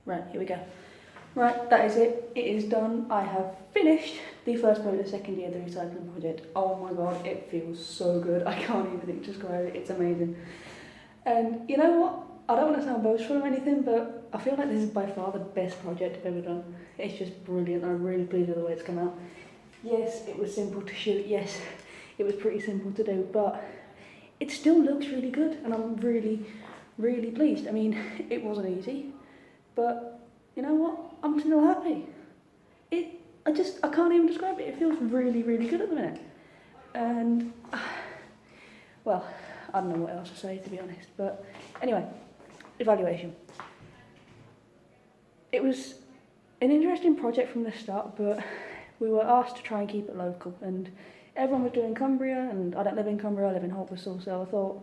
Right, here we go. Right, that is it. It is done. I have finished the first part of the second year of the recycling project. Oh my god, it feels so good. I can't even describe it. It's amazing. And you know what? I don't want to sound boastful or anything, but I feel like this is by far the best project I've ever done. It's just brilliant. I'm really pleased with the way it's come out. Yes, it was simple to shoot. Yes, it was pretty simple to do, but it still looks really good, and I'm really, really pleased. I mean, it wasn't easy, but you know what? I'm still happy. I can't even describe it. It feels really, really good at the minute. And, well, I don't know what else to say, to be honest. But anyway, evaluation. It was an interesting project from the start, but we were asked to try and keep it local. And everyone was doing Cumbria, and I don't live in Cumbria, I live in Haltwhistle, so I thought,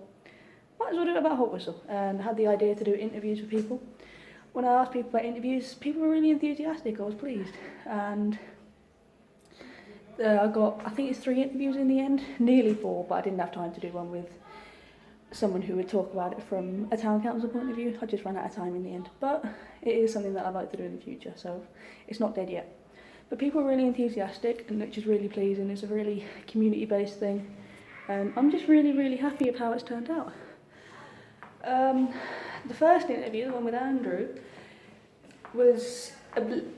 might as well do it about Haltwhistle. And I had the idea to do interviews with people. When I asked people about interviews, people were really enthusiastic. I was pleased. And I think it's 3 interviews in the end, nearly 4, but I didn't have time to do one with someone who would talk about it from a town council point of view. I just ran out of time in the end. But it is something that I'd like to do in the future, so it's not dead yet. But people were really enthusiastic, and which is really pleasing. It's a really community-based thing. And I'm just really, really happy with how it's turned out. The first interview, the one with Andrew, was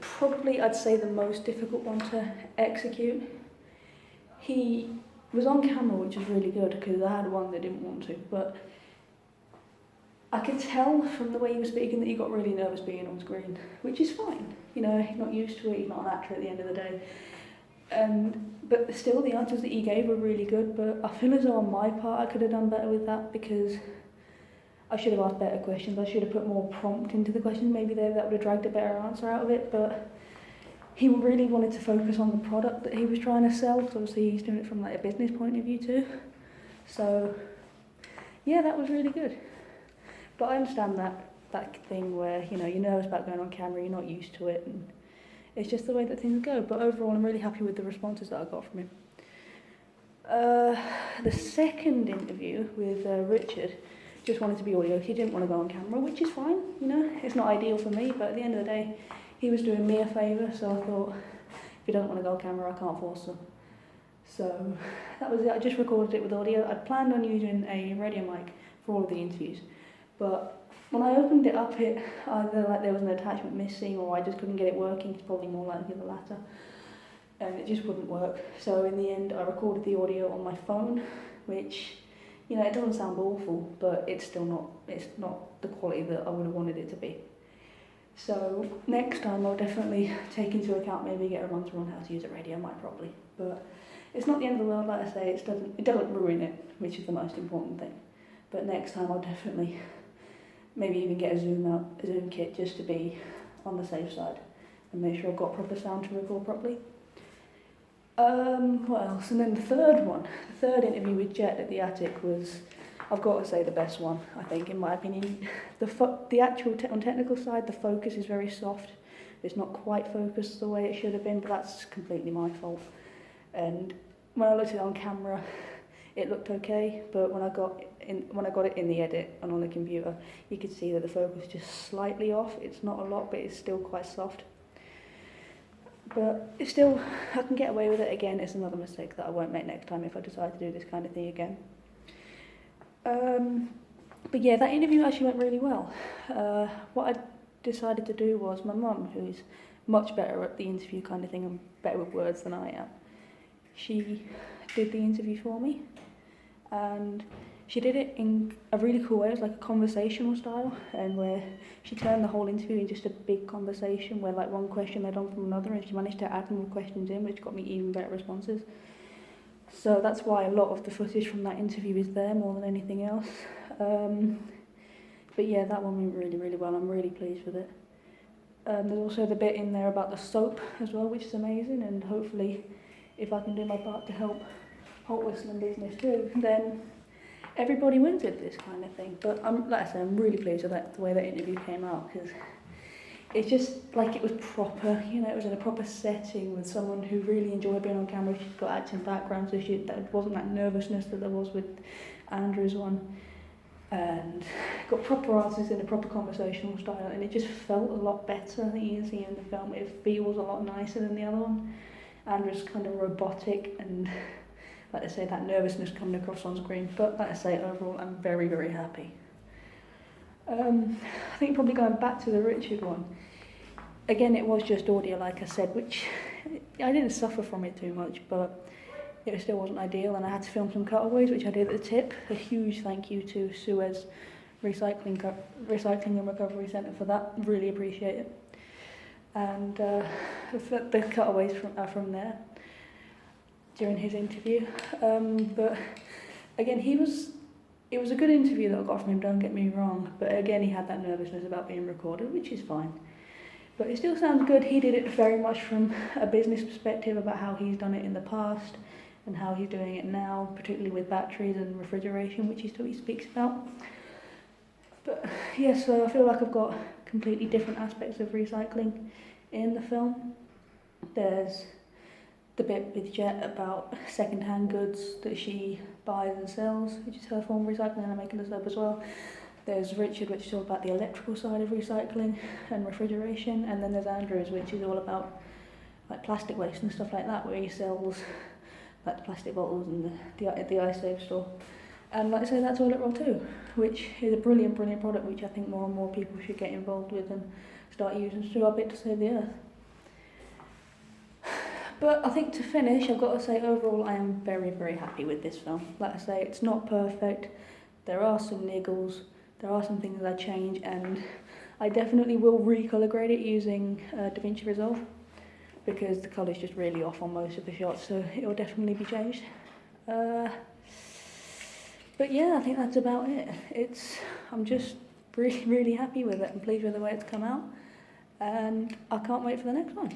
probably, I'd say, the most difficult one to execute. He was on camera, which was really good, because I had one that didn't want to, but I could tell from the way he was speaking that he got really nervous being on screen, which is fine. You know, he's not used to it, he's not an actor at the end of the day. But still, the answers that he gave were really good, but I feel as though on my part I could have done better with that, because I should have asked better questions. I should have put more prompt into the questions. Maybe that would have dragged a better answer out of it. But he really wanted to focus on the product that he was trying to sell. So obviously he's doing it from like a business point of view too. So yeah, that was really good. But I understand that thing where you're nervous about going on camera. You're not used to it, and it's just the way that things go. But overall, I'm really happy with the responses that I got from him. The second interview with Richard just wanted to be audio. He didn't want to go on camera, which is fine, it's not ideal for me, but at the end of the day, he was doing me a favour, so I thought, if he doesn't want to go on camera, I can't force him. So that was it. I just recorded it with audio. I'd planned on using a radio mic for all of the interviews, but when I opened it up, it either like there was an attachment missing, or I just couldn't get it working. It's probably more likely the latter, and it just wouldn't work. So in the end, I recorded the audio on my phone, which, it doesn't sound awful, but it's not the quality that I would have wanted it to be. So next time I'll definitely take into account, maybe get a run through on how to use a radio mic properly. But it's not the end of the world, like I say. It doesn't ruin it, which is the most important thing. But next time I'll definitely maybe even get a Zoom kit, just to be on the safe side and make sure I've got proper sound to record properly. What else? And then the third interview with Jet at the attic was, I've got to say, the best one, I think, in my opinion. The actual on technical side, the focus is very soft. It's not quite focused the way it should have been, but that's completely my fault. And when I looked at it on camera, it looked okay, but when I got it in the edit and on the computer, you could see that the focus is just slightly off. It's not a lot, but it's still quite soft. But it's still, I can get away with it again. It's another mistake that I won't make next time if I decide to do this kind of thing again. But yeah, that interview actually went really well. What I decided to do was, my mum, who's much better at the interview kind of thing and better with words than I am, she did the interview for me, and she did it in a really cool way. It was like a conversational style, and where she turned the whole interview into just a big conversation where like one question led on from another, and she managed to add more questions in, which got me even better responses. So that's why a lot of the footage from that interview is there more than anything else. But yeah, that one went really, really well. I'm really pleased with it. There's also the bit in there about the soap as well, which is amazing, and hopefully if I can do my part to help Haltwhistle and business too, then everybody wins with this kind of thing. But like I say, I'm really pleased with the way that interview came out, because it's just like it was proper, it was in a proper setting with someone who really enjoyed being on camera. She's got acting background, so there wasn't that nervousness that there was with Andrew's one. and got proper answers in a proper conversational style, and it just felt a lot better than you can see in the film. It feels a lot nicer than the other one. Andrew's kind of robotic, and like I say, that nervousness coming across on screen. But like I say, overall, I'm very, very happy. I think probably going back to the Richard one, again, it was just audio, like I said, which I didn't suffer from it too much, but it still wasn't ideal, and I had to film some cutaways, which I did at the tip. A huge thank you to Suez Recycling and Recovery Centre for that. Really appreciate it. And the cutaways from there during his interview. But again, it was a good interview that I got from him, don't get me wrong, but again, he had that nervousness about being recorded, which is fine. But it still sounds good. He did it very much from a business perspective about how he's done it in the past and how he's doing it now, particularly with batteries and refrigeration, which he speaks about. But yeah, so I feel like I've got completely different aspects of recycling in the film. There's the bit with Jet about second-hand goods that she buys and sells, which is her form of recycling, and I'm making this up as well. There's Richard, which is all about the electrical side of recycling and refrigeration, and then there's Andrew's, which is all about like plastic waste and stuff like that, where he sells like the plastic bottles and the iSave store. And like I say, that's Toilet Roll too, which is a brilliant, brilliant product, which I think more and more people should get involved with and start using to do our bit to save the earth. But I think to finish, I've got to say overall I am very, very happy with this film. Like I say, it's not perfect. There are some niggles. There are some things that I change, and I definitely will recolour grade it using DaVinci Resolve, because the colour's just really off on most of the shots, so it'll definitely be changed. But yeah, I think that's about it. I'm just really, really happy with it. I'm pleased with the way it's come out, and I can't wait for the next one.